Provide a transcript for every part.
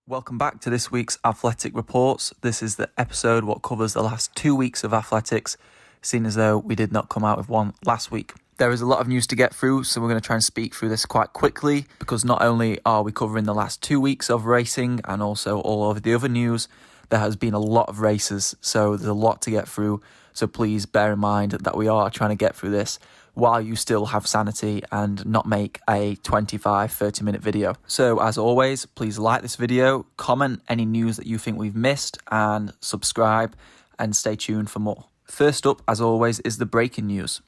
Welcome back to this week's Athletic Reports. This is the episode what covers the last 2 weeks of athletics, seeing as though we did not come out with one last week. There is a lot of news to get through, so we're going to try and speak through this quite quickly, because not only are we covering the last 2 weeks of racing and also all of the other news, there has been a lot of races, so there's a lot to get through. So please bear in mind that we are trying to get through this while you still have sanity and not make a 25-30 minute video. So as always, please like this video, comment any news that you think we've missed, and subscribe and stay tuned for more. First up, as always, is the breaking news.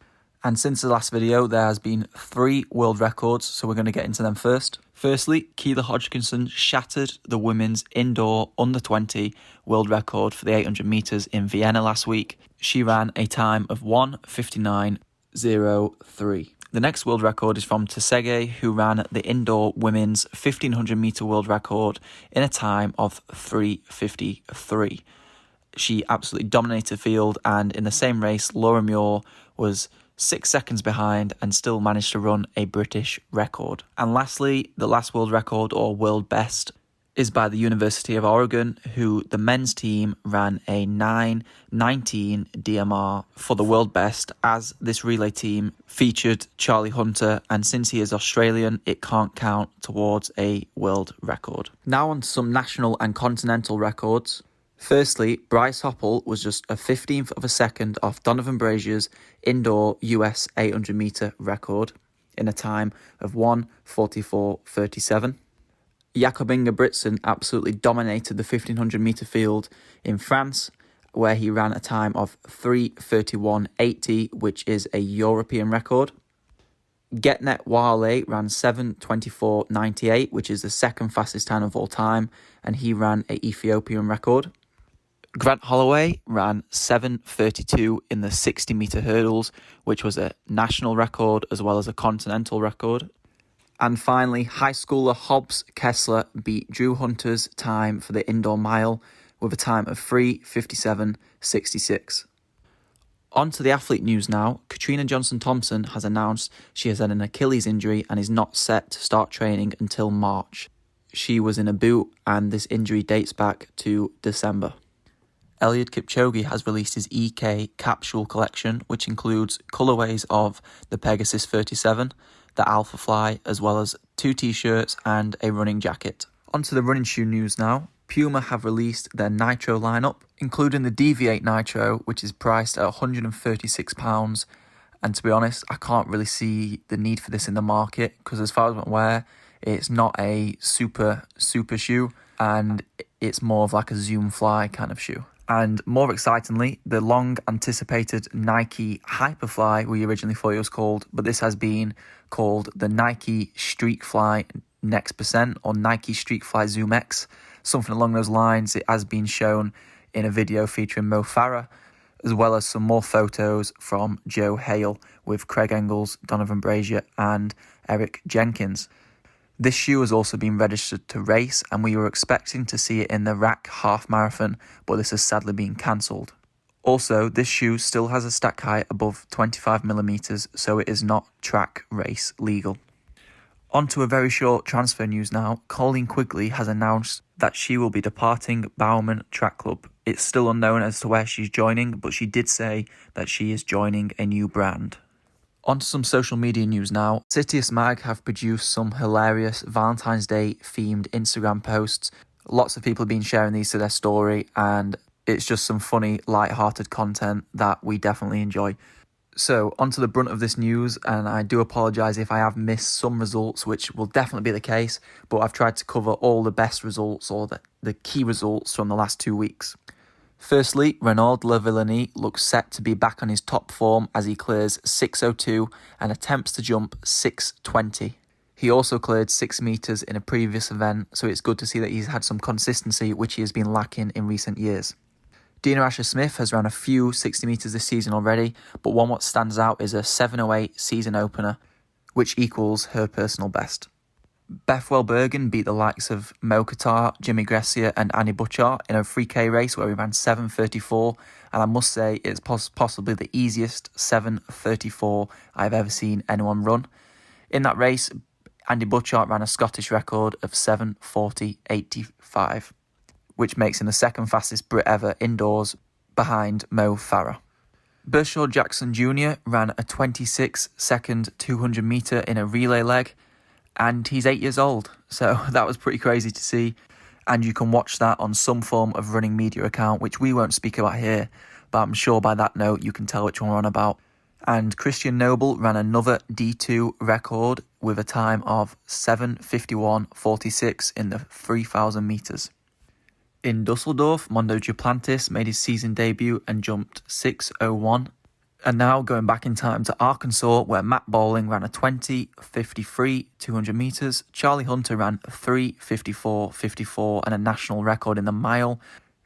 And since the last video, there has been 3 world records, so we're going to get into them first. Firstly, Keela Hodgkinson shattered the women's indoor under-20 world record for the 800 metres in Vienna last week. She ran a time of 1:59.03. The next world record is from Tracey, who ran the indoor women's 1500 metre world record in a time of 3:53. She absolutely dominated the field, and in the same race, Laura Muir was 6 seconds behind and still managed to run a British record. And lastly, the last world record, or world best, is by the University of Oregon, who the men's team ran a 9:19 DMR for the world best, as this relay team featured Charlie Hunter, and since he is Australian, it can't count towards a world record. Now on to some national and continental records. Firstly, Bryce Hoppel was just a 15th of a second off Donovan Brazier's indoor US 800 metre record in a time of 1:44.37. Jakob Ingebrigtsen absolutely dominated the 1500 metre field in France, where he ran a time of 3:31.80, which is a European record. Getnet Wale ran 7:24.98, which is the second fastest time of all time, and he ran an Ethiopian record. Grant Holloway ran 7:32 in the 60 metre hurdles, which was a national record as well as a continental record. And finally, high schooler Hobbs Kessler beat Drew Hunter's time for the indoor mile with a time of 3:57.66. On to the athlete news now. Katrina Johnson-Thompson has announced she has had an Achilles injury and is not set to start training until March. She was in a boot, and this injury dates back to December. Eliud Kipchoge has released his EK capsule collection, which includes colourways of the Pegasus 37, the Alpha Fly, as well as 2 t-shirts and a running jacket. Onto the running shoe news now. Puma have released their Nitro lineup, including the Deviate Nitro, which is priced at £136. And to be honest, I can't really see the need for this in the market, because as far as I'm aware, it's not a super shoe, and it's more of like a Zoom Fly kind of shoe. And more excitingly, the long-anticipated Nike Hyperfly, we originally thought it was called, but this has been called the Nike StreakFly Next Percent, or Nike StreakFly Zoom X, something along those lines. It has been shown in a video featuring Mo Farah, as well as some more photos from Joe Hale with Craig Engels, Donovan Brazier and Eric Jenkins. This shoe has also been registered to race, and we were expecting to see it in the RAC half marathon, but this has sadly been cancelled. Also, this shoe still has a stack height above 25mm, so it is not track race legal. On to a very short transfer news now. Colleen Quigley has announced that she will be departing Bowerman Track Club. It's still unknown as to where she's joining, but she did say that she is joining a new brand. On to some social media news now. Citius Mag have produced some hilarious Valentine's Day themed Instagram posts. Lots of people have been sharing these to their story, and it's just some funny, light-hearted content that we definitely enjoy. So, on to the brunt of this news, and I do apologise if I have missed some results, which will definitely be the case, but I've tried to cover all the best results, or the key results from the last 2 weeks. Firstly, Renaud Lavillenie looks set to be back on his top form as he clears 6:02 and attempts to jump 6:20. He also cleared 6 metres in a previous event, so it's good to see that he's had some consistency, which he has been lacking in recent years. Dina Asher-Smith has run a few 60 metres this season already, but one what stands out is a 7:08 season opener, which equals her personal best. Bethwell Bergen beat the likes of Mo Qatar, Jimmy Gressier and Annie Butchart in a 3K race where he ran 7:34, and I must say it's possibly the easiest 7:34 I've ever seen anyone run. In that race, Andy Butchart ran a Scottish record of 7:40.85, which makes him the second fastest Brit ever indoors behind Mo Farah. Bershaw Jackson Jr. ran a 26-second 200 metre in a relay leg, and he's 8 years old, so that was pretty crazy to see. And you can watch that on some form of running media account, which we won't speak about here, but I'm sure by that note you can tell which one we're on about. And Christian Noble ran another D2 record with a time of 7:51.46 in the 3,000 metres. In Dusseldorf, Mondo Duplantis made his season debut and jumped 6:01. And now going back in time to Arkansas, where Matt Bowling ran a 20:53 200 metres. Charlie Hunter ran 3:54.54 and a national record in the mile.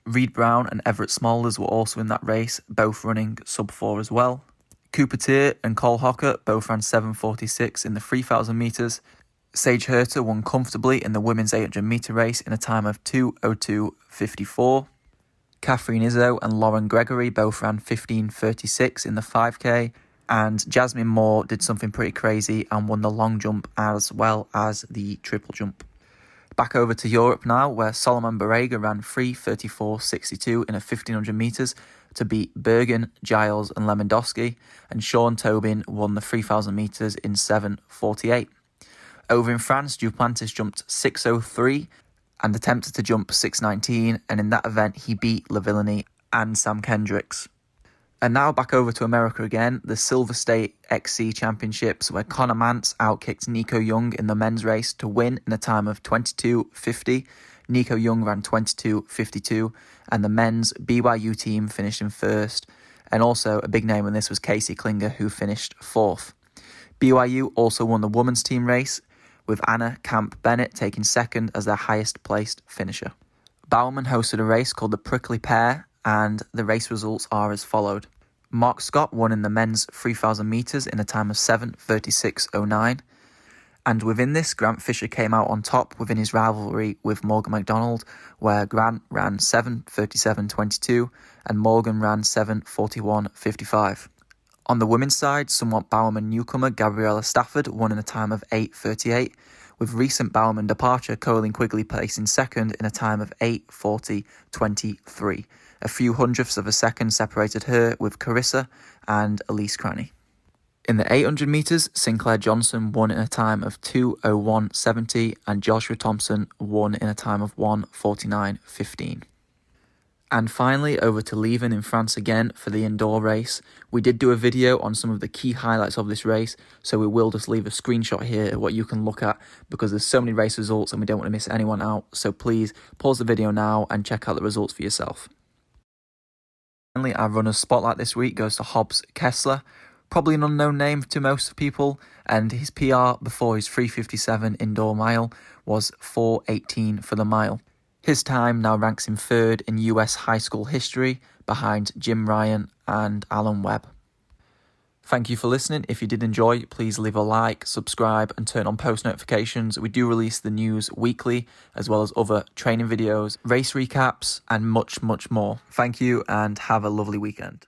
Reed Brown and Everett Smolders were also in that race, both running sub-4 as well. Cooper Teare and Cole Hocker both ran 7:46 in the 3,000 metres. Sage Herter won comfortably in the women's 800 metre race in a time of 2:02.54. Catherine Izzo and Lauren Gregory both ran 15:36 in the 5K, and Jasmine Moore did something pretty crazy and won the long jump as well as the triple jump. Back over to Europe now, where Solomon Barega ran 3:34.62 in a 1,500 metres to beat Bergen, Giles and Lewandowski, and Sean Tobin won the 3,000 metres in 7:48. Over in France, Duplantis jumped 6:03 and attempted to jump 6:19, and in that event he beat Lavillenie and Sam Kendricks. And now back over to America again, the Silver State XC Championships, where Connor Mance outkicked Nico Young in the men's race to win in a time of 22:50. Nico Young ran 22:52, and the men's BYU team finished in first. And also a big name in this was Casey Klinger, who finished fourth. BYU also won the women's team race, with Anna Camp Bennett taking second as their highest placed finisher. Bowerman hosted a race called the Prickly Pear, and the race results are as followed. Mark Scott won in the men's 3,000 metres in a time of 7:36.09. And within this, Grant Fisher came out on top within his rivalry with Morgan McDonald, where Grant ran 7:37.22 and Morgan ran 7:41.55. On the women's side, somewhat Bowerman newcomer Gabriella Stafford won in a time of 8:38, with recent Bowerman departure Colleen Quigley placing second in a time of 8:40.23. A few hundredths of a second separated her with Carissa and Elise Cranny. In the 800 metres, Sinclair Johnson won in a time of 2:01.70 and Joshua Thompson won in a time of 1:49.15. And finally, over to Lieven in France again for the indoor race. We did do a video on some of the key highlights of this race, so we will just leave a screenshot here of what you can look at, because there's so many race results and we don't want to miss anyone out. So please pause the video now and check out the results for yourself. Finally, our runner's spotlight this week goes to Hobbs Kessler. Probably an unknown name to most people, and his PR before his 3:57 indoor mile was 4:18 for the mile. His time now ranks him third in US high school history, behind Jim Ryan and Alan Webb. Thank you for listening. If you did enjoy, please leave a like, subscribe and turn on post notifications. We do release the news weekly, as well as other training videos, race recaps and much, much more. Thank you and have a lovely weekend.